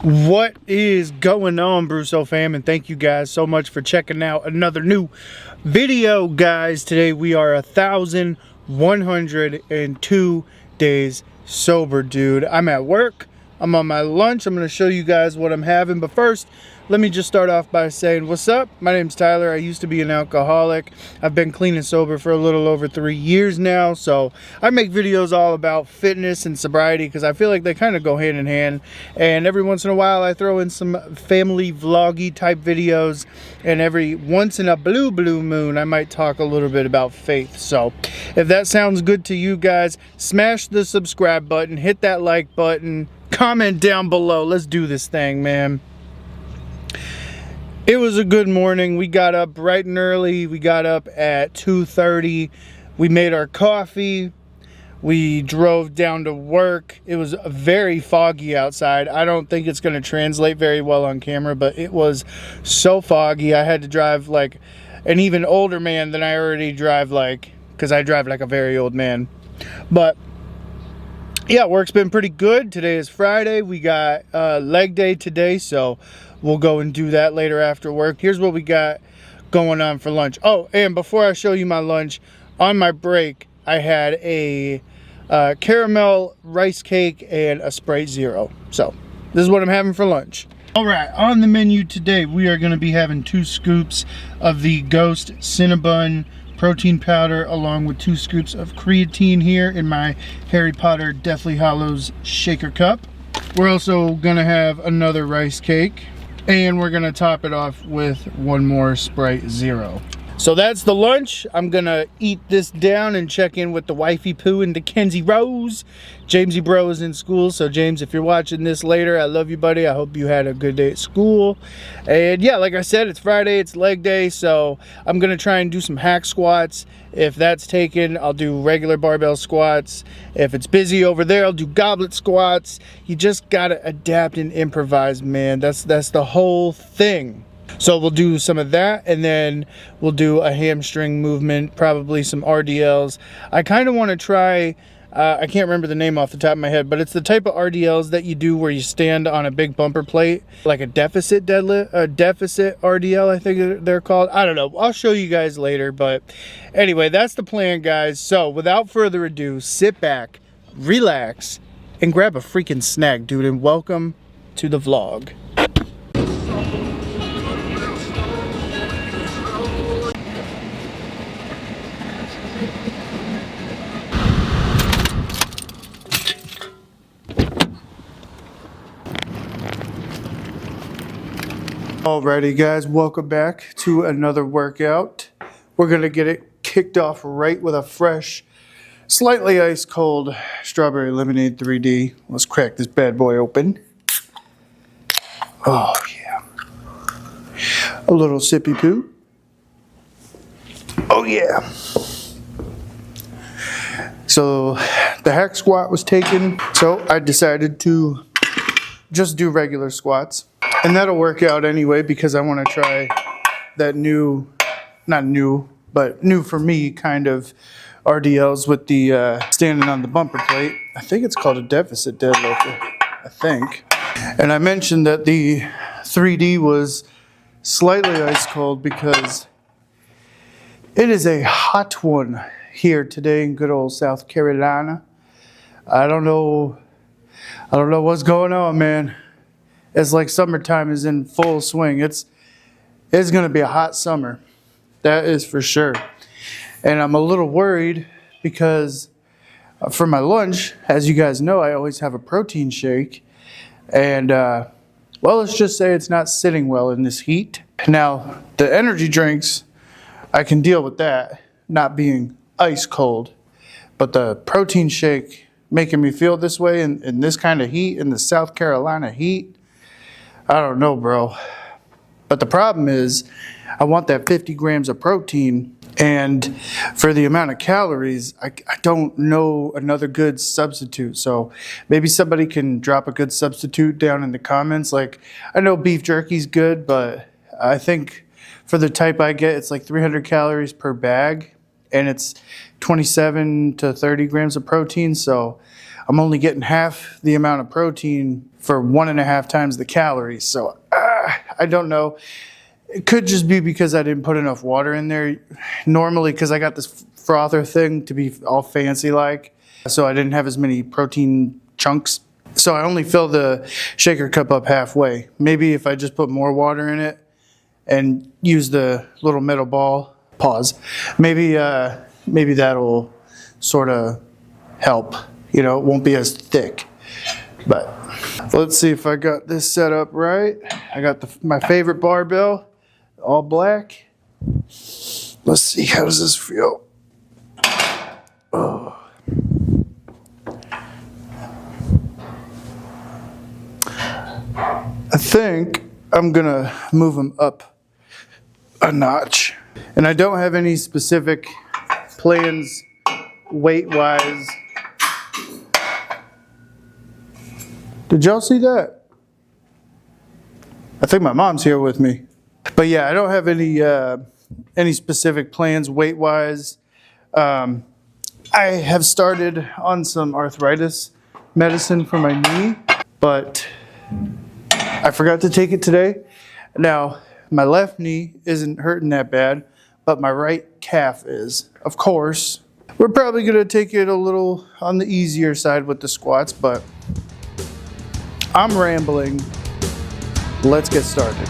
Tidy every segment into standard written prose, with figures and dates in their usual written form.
What is going on, Brousseau fam, and thank you guys so much for checking out another new video, guys. Today we are 1,102 days sober, dude. I'm at work, I'm on my lunch, I'm going to show you guys what I'm having, but first, let me just start off by saying, what's up? My name's Tyler. I used to be an alcoholic. I've been clean and sober for a little over 3 years now, so I make videos all about fitness and sobriety because I feel like they kind of go hand in hand, and every once in a while I throw in some family vloggy type videos, and every once in a blue moon I might talk a little bit about faith. So if that sounds good to you guys, smash the subscribe button, hit that like button, comment down below. Let's do this thing, man. It was a good morning. We got up bright and early. We got up at 2:30. We made our coffee. We drove down to work. It was very foggy outside. I don't think it's going to translate very well on camera, but it was so foggy. I had to drive like an even older man than I already drive like, because I drive like a very old man. But yeah, work's been pretty good. Today is Friday. We got leg day today, so we'll go and do that later after work. Here's what we got going on for lunch. Oh, and before I show you my lunch, on my break, I had a caramel rice cake and a Sprite Zero. So this is what I'm having for lunch. All right, on the menu today, we are going to be having 2 scoops of the Ghost Cinnabon protein powder, along with 2 scoops of creatine here in my Harry Potter Deathly Hallows shaker cup. We're also going to have another rice cake, and we're going to top it off with 1 more Sprite Zero. So that's the lunch. I'm going to eat this down and check in with the wifey poo and Dickenzie Rose. Jamesy bro is in school, so James, if you're watching this later, I love you, buddy. I hope you had a good day at school. And yeah, like I said, it's Friday, it's leg day, so I'm going to try and do some hack squats. If that's taken, I'll do regular barbell squats. If it's busy over there, I'll do goblet squats. You just got to adapt and improvise, man. That's the whole thing. So we'll do some of that, and then we'll do a hamstring movement, probably some RDLs. I kind of want to try, I can't remember the name off the top of my head, but it's the type of RDLs that you do where you stand on a big bumper plate, like a deficit deadlift, a deficit RDL, I think they're called. I don't know. I'll show you guys later, but anyway, that's the plan, guys. So without further ado, sit back, relax, and grab a freaking snack, dude, and welcome to the vlog. Alrighty guys, welcome back to another workout. We're gonna get it kicked off right with a fresh, slightly ice cold strawberry lemonade 3D. Let's crack this bad boy open. Oh yeah. A little sippy poo. Oh yeah. So the hack squat was taken, so I decided to just do regular squats. And that'll work out anyway because I want to try that new, not new, but new for me kind of RDLs with the standing on the bumper plate. I think it's called a deficit deadlift, I think. And I mentioned that the 3D was slightly ice cold because it is a hot one here today in good old South Carolina. I don't know what's going on, man. It's like summertime is in full swing. It's going to be a hot summer. That is for sure. And I'm a little worried because for my lunch, as you guys know, I always have a protein shake. And, well, let's just say it's not sitting well in this heat. Now, the energy drinks, I can deal with that not being ice cold. But the protein shake making me feel this way in this kind of heat, in the South Carolina heat, I don't know, bro. But the problem is, I want that 50 grams of protein, and for the amount of calories, I don't know another good substitute. So maybe somebody can drop a good substitute down in the comments. Like, I know beef jerky's good, but I think for the type I get, it's like 300 calories per bag, and it's 27 to 30 grams of protein. So I'm only getting half the amount of protein for 1.5 times the calories. So I don't know. It could just be because I didn't put enough water in there. Normally, because I got this frother thing to be all fancy like, so I didn't have as many protein chunks. So I only fill the shaker cup up halfway. Maybe if I just put more water in it and use the little metal ball, maybe that'll sort of help. You know, it won't be as thick. But let's see if I got this set up right. I got my favorite barbell, all black. Let's see, how does this feel? Oh. I think I'm gonna move them up a notch. And I don't have any specific plans weight-wise. Did y'all see that? I think my mom's here with me. But yeah, I don't have any specific plans weight-wise. I have started on some arthritis medicine for my knee, but I forgot to take it today. Now, my left knee isn't hurting that bad, but my right calf is. Of course, we're probably gonna take it a little on the easier side with the squats, but I'm rambling. Let's get started.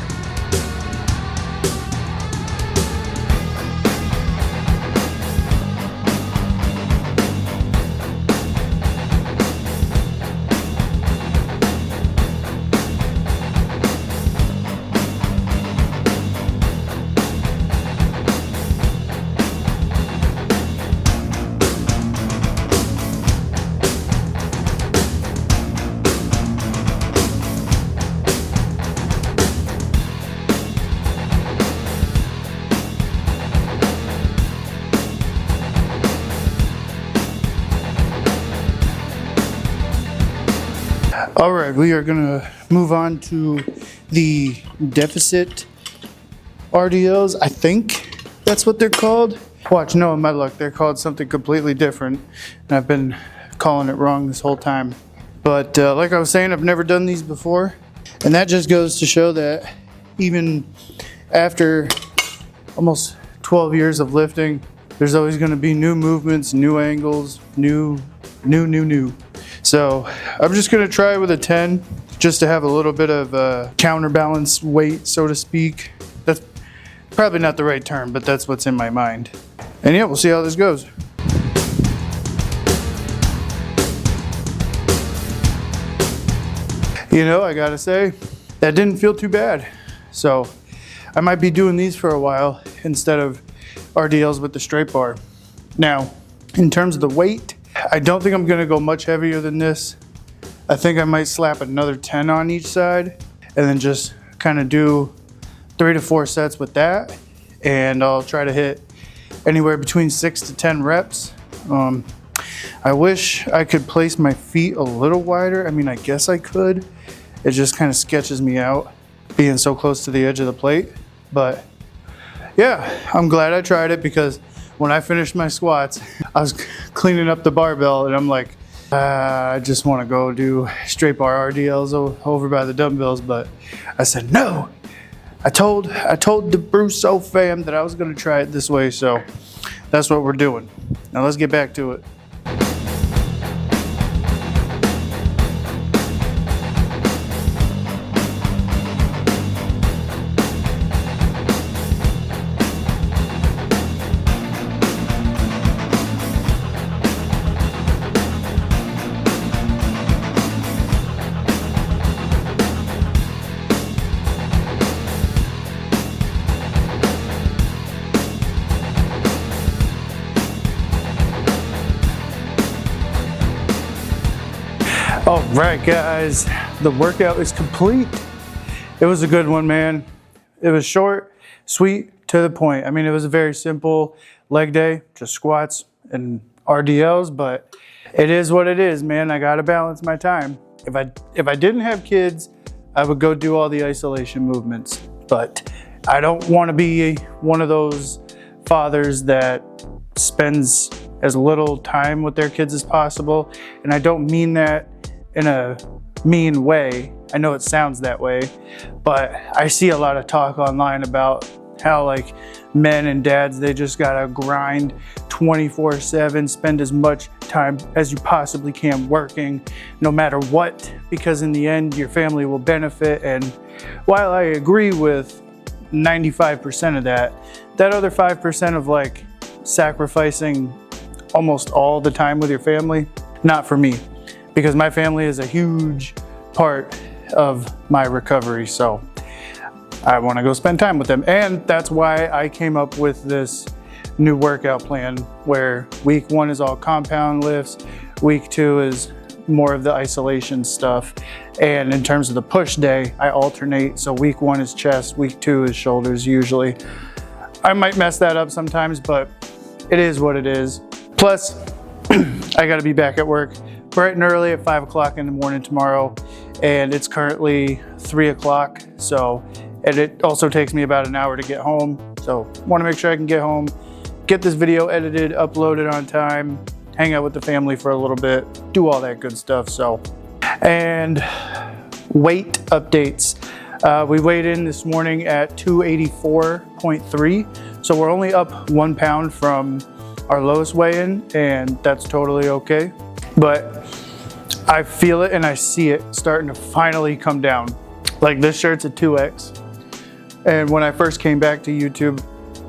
All right, we are gonna move on to the deficit RDLs. I think that's what they're called. Watch, no, in my luck, they're called something completely different, and I've been calling it wrong this whole time. But like I was saying, I've never done these before, and that just goes to show that even after almost 12 years of lifting, there's always gonna be new movements, new angles, new. So I'm just gonna try with a 10 just to have a little bit of counterbalance weight, so to speak. That's probably not the right term, but that's what's in my mind. And yeah, we'll see how this goes. You know, I gotta say, that didn't feel too bad. So I might be doing these for a while instead of RDLs with the straight bar. Now, in terms of the weight, I don't think I'm gonna go much heavier than this. I think I might slap another 10 on each side and then just kind of do 3 to 4 sets with that. And I'll try to hit anywhere between 6 to 10 reps. I wish I could place my feet a little wider. I mean, I guess I could. It just kind of sketches me out being so close to the edge of the plate. But yeah, I'm glad I tried it, because when I finished my squats, I was cleaning up the barbell and I'm like, I just want to go do straight bar RDLs over by the dumbbells. But I said, no, I told the Brousseau fam that I was going to try it this way. So that's what we're doing. Now let's get back to it. All right, guys, the workout is complete. It was a good one, man. It was short, sweet, to the point. I mean, it was a very simple leg day, just squats and RDLs, but it is what it is, man. I gotta balance my time. If I didn't have kids, I would go do all the isolation movements, but I don't wanna be one of those fathers that spends as little time with their kids as possible. And I don't mean that in a mean way. I know it sounds that way, but I see a lot of talk online about how like men and dads, they just gotta grind 24/7, spend as much time as you possibly can working, no matter what, because in the end your family will benefit. And while I agree with 95% of that, that other 5% of like sacrificing almost all the time with your family, not for me, because my family is a huge part of my recovery. So I want to go spend time with them. And that's why I came up with this new workout plan where week 1 is all compound lifts, week 2 is more of the isolation stuff. And in terms of the push day, I alternate. So week 1 is chest, week 2 is shoulders usually. I might mess that up sometimes, but it is what it is. Plus, I gotta be back at work bright and early at 5 o'clock in the morning tomorrow. And it's currently 3 o'clock. And it also takes me about an hour to get home. So wanna make sure I can get home, get this video edited, uploaded on time, hang out with the family for a little bit, do all that good stuff. And weight updates. We weighed in this morning at 284.3. So we're only up 1 pound from our lowest weigh-in, and that's totally okay. But I feel it and I see it starting to finally come down. Like this shirt's a 2X. And when I first came back to YouTube,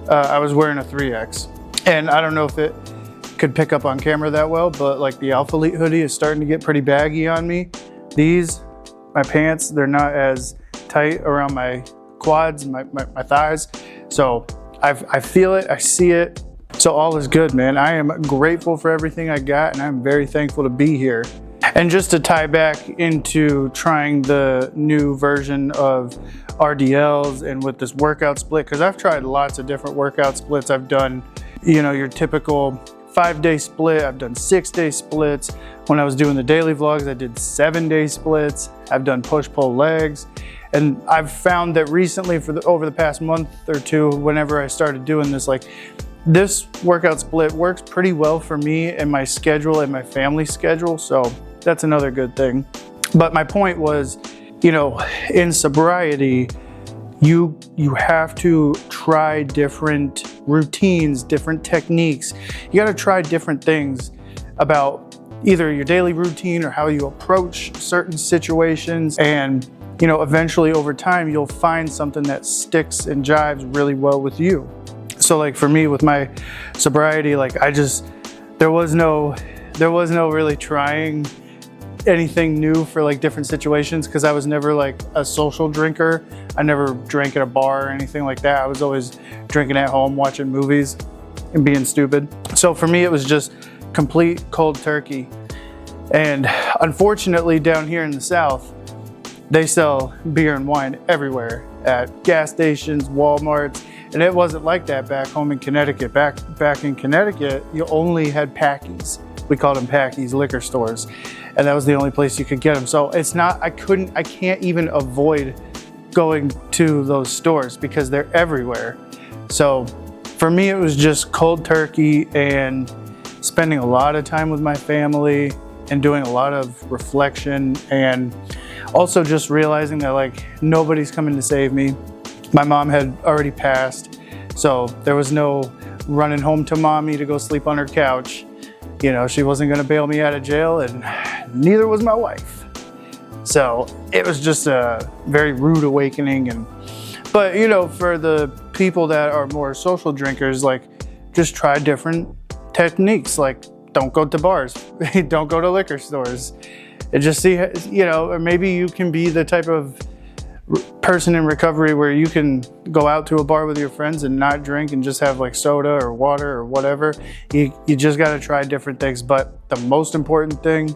I was wearing a 3X. And I don't know if it could pick up on camera that well, but like the Alpha Elite hoodie is starting to get pretty baggy on me. My pants, they're not as tight around my quads and my thighs. So I feel it, I see it. So all is good, man. I am grateful for everything I got, and I'm very thankful to be here. And just to tie back into trying the new version of RDLs and with this workout split, because I've tried lots of different workout splits. I've done, your typical 5-day split. I've done 6-day splits. When I was doing the daily vlogs, I did 7-day splits. I've done push-pull legs. And I've found that recently over the past month or two, whenever I started doing this, like this workout split works pretty well for me and my schedule and my family schedule. So that's another good thing. But my point was, in sobriety, you have to try different routines, different techniques. You got to try different things about either your daily routine or how you approach certain situations. And, eventually over time, you'll find something that sticks and jives really well with you. So like for me with my sobriety, like there was no really trying anything new for like different situations, because I was never like a social drinker. I never drank at a bar or anything like that. I was always drinking at home, watching movies and being stupid. So for me, it was just complete cold turkey. And unfortunately down here in the South, they sell beer and wine everywhere at gas stations, Walmarts, and it wasn't like that back home in Connecticut. Back in Connecticut, you only had Packies. We called them Packies, liquor stores. And that was the only place you could get them. So it's not, I can't even avoid going to those stores because they're everywhere. So for me, it was just cold turkey and spending a lot of time with my family and doing a lot of reflection, and also just realizing that like nobody's coming to save me. My mom had already passed, so there was no running home to mommy to go sleep on her couch. She wasn't gonna bail me out of jail, and neither was my wife. So it was just a very rude awakening. But for the people that are more social drinkers, like just try different techniques. Like don't go to bars, don't go to liquor stores, and just see, or maybe you can be the type of person in recovery where you can go out to a bar with your friends and not drink and just have like soda or water or whatever. You just got to try different things. But the most important thing,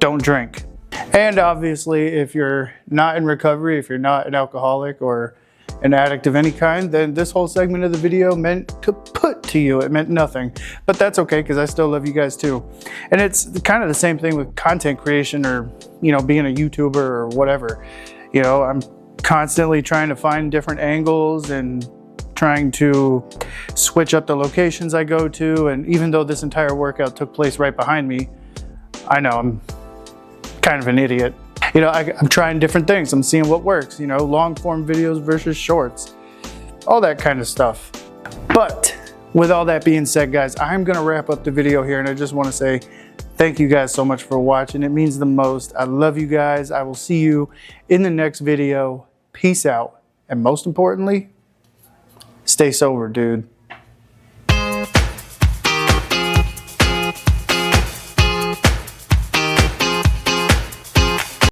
don't drink. And obviously, if you're not in recovery, if you're not an alcoholic or an addict of any kind, then this whole segment of the video meant to put to you. It meant nothing, but that's okay, because I still love you guys too. And it's kind of the same thing with content creation, or being a YouTuber or whatever. I'm constantly trying to find different angles and trying to switch up the locations I go to. And even though this entire workout took place right behind me, I know I'm kind of an idiot. You know, I'm trying different things. I'm seeing what works, you know, long form videos versus shorts, all that kind of stuff. But with all that being said, guys, I'm gonna wrap up the video here, and I just wanna say thank you guys so much for watching. It means the most. I love you guys. I will see you in the next video. Peace out. And most importantly, stay sober, dude.